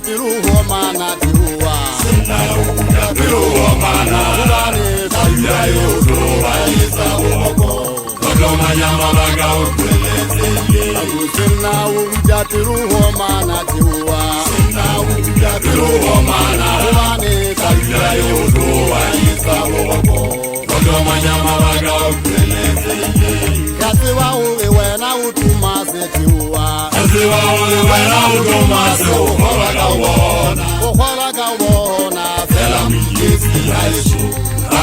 tiruho mana tiruwa tiruwa mana Ubane Ayuya yodo Ayisa woko Todo manyama baga ukwelezeye Sinna uja tiruho mana tiruwa tiruwa mana Ubane Ayuya yodo Ayisa woko Todo manyama baga ukwelezeye Yasiwa uwe wena utumase tiruwa Yasiwa uwe wena utumase uhola kawona Uhola kawona Fela miyezi yaishu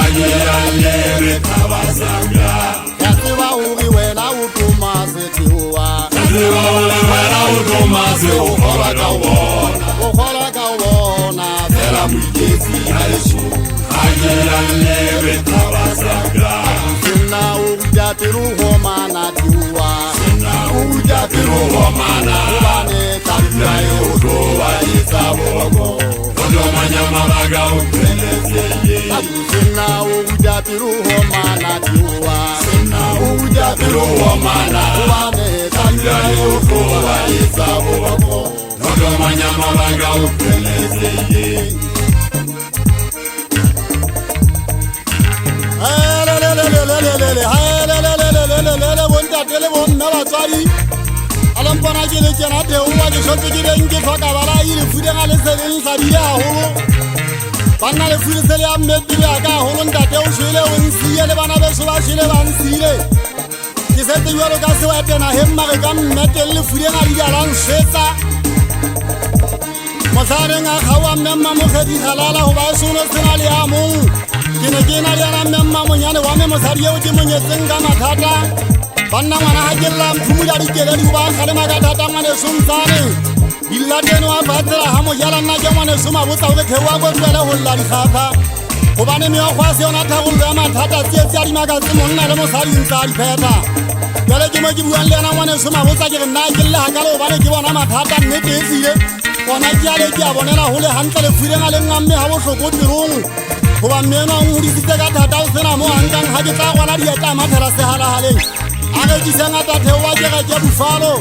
Aye ayere kabasanga Yasiwa uwe wena utumase tiruwa Yasiwa uwe wena utumase uhola kawona Uhola kawona Fela miyezi yaishu Aye ayere kabasanga Sinna uja tiruho mana tiruwa Uja tiruwa mana Ubane Ayuya yodo Ayisa woko Todo manyama baga ukwelezeye Sinna uja tiruho mana tiruwa Uja tiruwa mana Ubane Ayuya yodo Ayisa woko Todo manyama baga ukwelezeye Bontatele bonna batswadi alampana ke le kena theowa ke shotse ke beng ke tlhoka bala ile fudeng a le seleng hlabile haholo banna le fude sele ya mmedile ya ka haholo ntate o shwele o nsiye le bana beso ba shwele ba nsile ke setse jwalo ka sewetena hemmare ka mmeteng le fudeng a di jalang shetsa mosareng a kgaoa mmemma mokgedi halala ho ba sono sena le ya mong ke ne ke na le yana mmemma monyane wa me mosadi eo ke monyetseng ka mathata banna ngwana ha ke lla mphumula dikeledi ba kgalema ka thata ngwaneso ntsane dillateno a fatsela ha mojala nna ke ngwaneso mabotsa hore theoa kotlwele ho lla dikgapha gobane meokgwa se yona tharollo ya mathata tsietsi ya dimakatse monna le mosadi ntse a diphetha jale ke mo ke buang le yana ngwaneso mabotsa ke re nna ke lle hakale gobane ke bona mathata nnete e tsile bona ke ale ke a bonela gole gantle le fudeng a le ngamme ga botlhoko tirong goba mmeno a ngodisitse ka thata o sena mo gankang ga ke tla gona dieta a mathela segalagaleng a rekiseng a tatheoa ke reke bufalo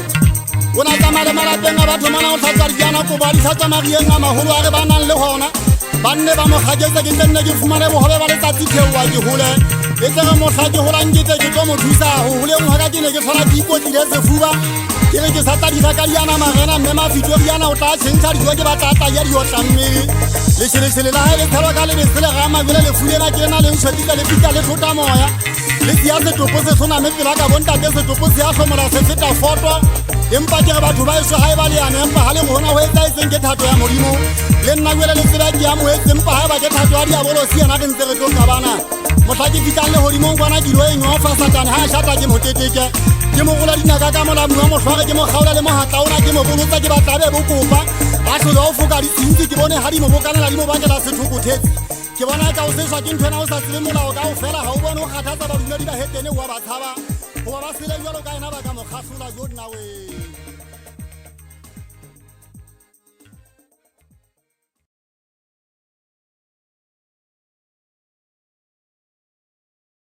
o na tsamaya le malapeng a batho mana o tlhatswa dijana kobo a di tlhatswa marieng a magolo a re ba nang le gona banne ba mo kgaketse ke tle nne ke fumane bogobe ba letsatsi theoa ke gole e tlege motlha ke golang ketse ke tlo mo thusa go goleng gwa ka ke ne ke tlhola ke ikotlile sefuba ke re ke sa tla dira ka diana magena mme mafitoriana o tla tšhentšha dijo ke batlatla ya diotla mmele lešhelešhele la gae le thelwa ka lebesele ga mabele le fulena ke na leng tšhwetisa le pita le tlhota moya le sia setopo se tshoname pela ka bontate setopo se a hlomola se feta foto empa ke re batho ba eso ga e ba leane empa ga le gona go etsa etseng ke thato ya modimo le nna jele le tseba ke ya moetse empa ga e ba ke thato ya diabolo siana re ntse re tlo kabana motlha ke fitlang le godimong kwana dilo e nyofa satane ga a shata ke moteteke ke mo gola dinaka ka molamu wa motlhware ke mo kgaola le mogatlaona ke mo bolotsa ke batlabe bokopa a tlhole o foka ditshintsi ke bone ga di mo bokanela di mo bakela sethokothetsi ke bona ka o seswa ke nthwena o sa tsebe molao ka o fela ga o bone o kgathatsa badumedi ba hetene oa ba tshaba goba ba sele jalo ka ena ba ka mo kgatlhola jo dinawe